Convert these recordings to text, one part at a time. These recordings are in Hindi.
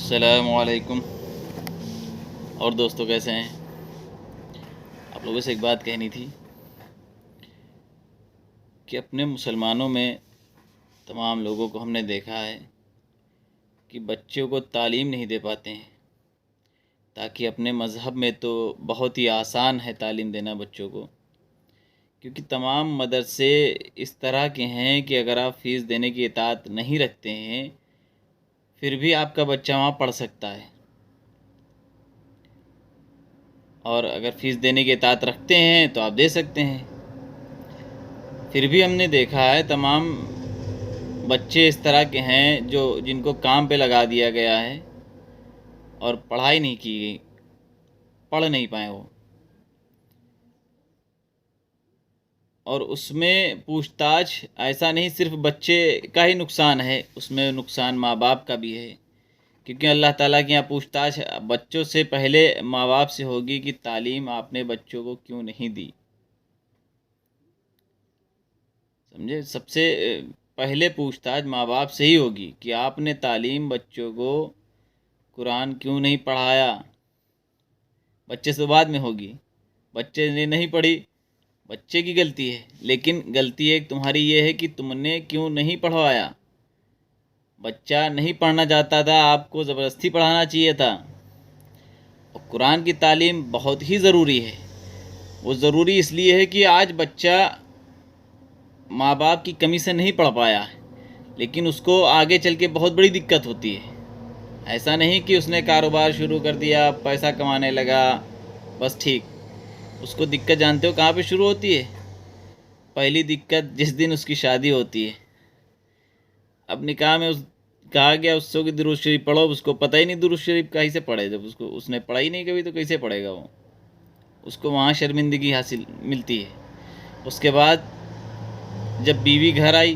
अस्सलामुअलैकुम। और दोस्तों कैसे हैं? आप लोगों से एक बात कहनी थी कि अपने मुसलमानों में तमाम लोगों को हमने देखा है कि बच्चों को तालीम नहीं दे पाते हैं, ताकि अपने मज़हब में तो बहुत ही आसान है तालीम देना बच्चों को, क्योंकि तमाम मदरसे इस तरह के हैं कि अगर आप फ़ीस देने की इताअत नहीं रखते हैं फिर भी आपका बच्चा वहाँ पढ़ सकता है, और अगर फ़ीस देने की इताअत रखते हैं तो आप दे सकते हैं। फिर भी हमने देखा है तमाम बच्चे इस तरह के हैं जिनको काम पे लगा दिया गया है और पढ़ाई नहीं की गई, पढ़ नहीं पाए वो। और उसमें पूछताछ ऐसा नहीं सिर्फ बच्चे का ही नुकसान है, उसमें नुकसान माँ बाप का भी है, क्योंकि अल्लाह ताला के यहाँ पूछताछ बच्चों से पहले माँ बाप से होगी कि तालीम आपने बच्चों को क्यों नहीं दी। समझे? सबसे पहले पूछताछ माँ बाप से ही होगी कि आपने तालीम बच्चों को कुरान क्यों नहीं पढ़ाया। बच्चे से बाद में होगी, बच्चे ने नहीं पढ़ी, बच्चे की गलती है, लेकिन गलती एक तुम्हारी ये है कि तुमने क्यों नहीं पढ़वाया। बच्चा नहीं पढ़ना चाहता था, आपको ज़बरदस्ती पढ़ाना चाहिए था। और कुरान की तालीम बहुत ही ज़रूरी है। वो ज़रूरी इसलिए है कि आज बच्चा माँ बाप की कमी से नहीं पढ़ पाया है, लेकिन उसको आगे चल के बहुत बड़ी दिक्कत होती है। ऐसा नहीं कि उसने कारोबार शुरू कर दिया, पैसा कमाने लगा, बस ठीक। उसको दिक्कत जानते हो कहाँ पे शुरू होती है? पहली दिक्कत जिस दिन उसकी शादी होती है। अब निकाह में उस कहा गया उससे कि दुरूद शरीफ पढ़ो, उसको पता ही नहीं दुरूद शरीफ कहीं से पढ़े। जब उसको उसने पढ़ा ही नहीं कभी तो कैसे पढ़ेगा वो? उसको वहाँ शर्मिंदगी हासिल मिलती है। उसके बाद जब बीवी घर आई,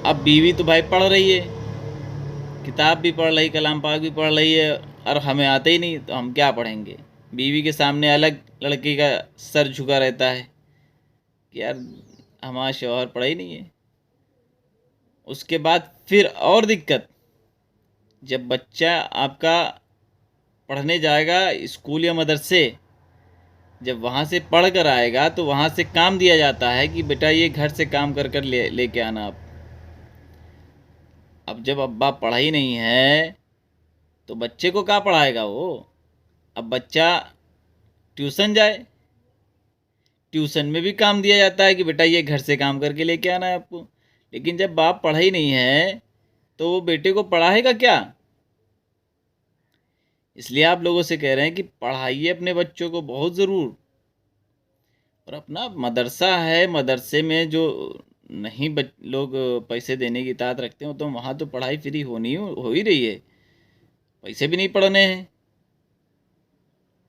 अब बीवी तो भाई पढ़ रही है, किताब भी पढ़ रही, कलाम पाक भी पढ़ रही है, और हमें आते ही नहीं तो हम क्या पढ़ेंगे? बीवी के सामने अलग लड़के का सर झुका रहता है कि यार हमारा शौहर पढ़ा ही नहीं है। उसके बाद फिर और दिक्कत, जब बच्चा आपका पढ़ने जाएगा स्कूल या मदरसे, जब वहाँ से पढ़ कर आएगा तो वहाँ से काम दिया जाता है कि बेटा ये घर से काम कर कर लेके आना आप। अब जब अब्बा पढ़ा ही नहीं है तो बच्चे को क्या पढ़ाएगा वो? अब बच्चा ट्यूशन जाए, ट्यूशन में भी काम दिया जाता है कि बेटा ये घर से काम करके लेके आना है आपको। लेकिन जब बाप पढ़ा ही नहीं है तो वो बेटे को पढ़ाएगा क्या? इसलिए आप लोगों से कह रहे हैं कि पढ़ाइए अपने बच्चों को बहुत ज़रूर। और अपना मदरसा है, मदरसे में जो नहीं लोग पैसे देने की इताअत रखते हो तो वहाँ तो पढ़ाई फ्री हो ही रही है, पैसे भी नहीं पढ़ने हैं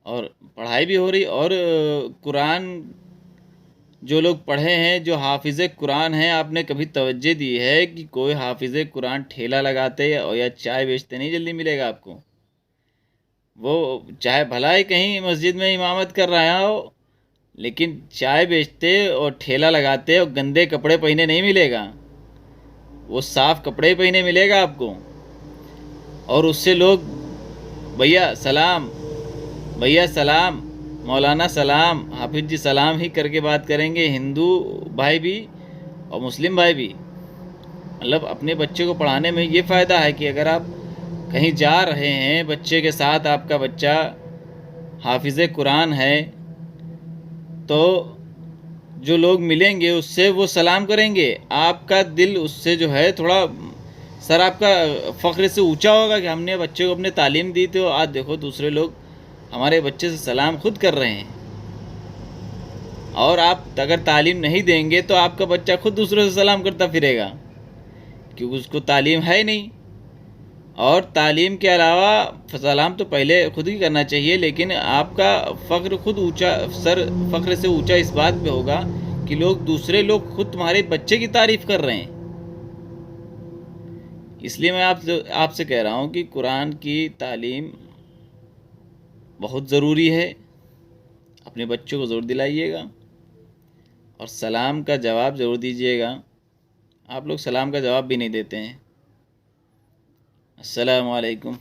और पढ़ाई भी हो रही। और कुरान जो लोग पढ़े हैं, जो हाफिज़ कुरान हैं, आपने कभी तवज्जो दी है कि कोई हाफिज़ कुरान ठेला लगाते और या चाय बेचते नहीं जल्दी मिलेगा आपको? वो चाहे भला ही कहीं मस्जिद में इमामत कर रहा हो, लेकिन चाय बेचते और ठेला लगाते और गंदे कपड़े पहने नहीं मिलेगा, वो साफ़ कपड़े पहने मिलेगा आपको। और उससे लोग भैया सलाम, भैया सलाम, मौलाना सलाम, हाफिज़ जी सलाम ही करके बात करेंगे, हिंदू भाई भी और मुस्लिम भाई भी। मतलब अपने बच्चे को पढ़ाने में ये फ़ायदा है कि अगर आप कहीं जा रहे हैं बच्चे के साथ, आपका बच्चा हाफिज़ कुरान है, तो जो लोग मिलेंगे उससे वो सलाम करेंगे, आपका दिल उससे जो है थोड़ा सर आपका फ़ख्र से ऊंचा होगा कि हमने बच्चे को अपने तालीम दी थी और आज देखो दूसरे लोग हमारे बच्चे से सलाम खुद कर रहे हैं। और आप अगर तालीम नहीं देंगे तो आपका बच्चा खुद दूसरों से सलाम करता फिरेगा, क्योंकि उसको तालीम है ही नहीं। और तालीम के अलावा सलाम तो पहले खुद ही करना चाहिए, लेकिन आपका फ़ख्र खुद ऊंचा, सर फ़ख्र से ऊंचा इस बात पे होगा कि दूसरे लोग खुद तुम्हारे बच्चे की तारीफ़ कर रहे हैं। इसलिए मैं आपसे कह रहा हूँ कि कुरान की तालीम बहुत ज़रूरी है, अपने बच्चों को ज़रूर दिलाइएगा। और सलाम का जवाब ज़रूर दीजिएगा। आप लोग सलाम का जवाब भी नहीं देते हैं। अस्सलामु अलैकुम।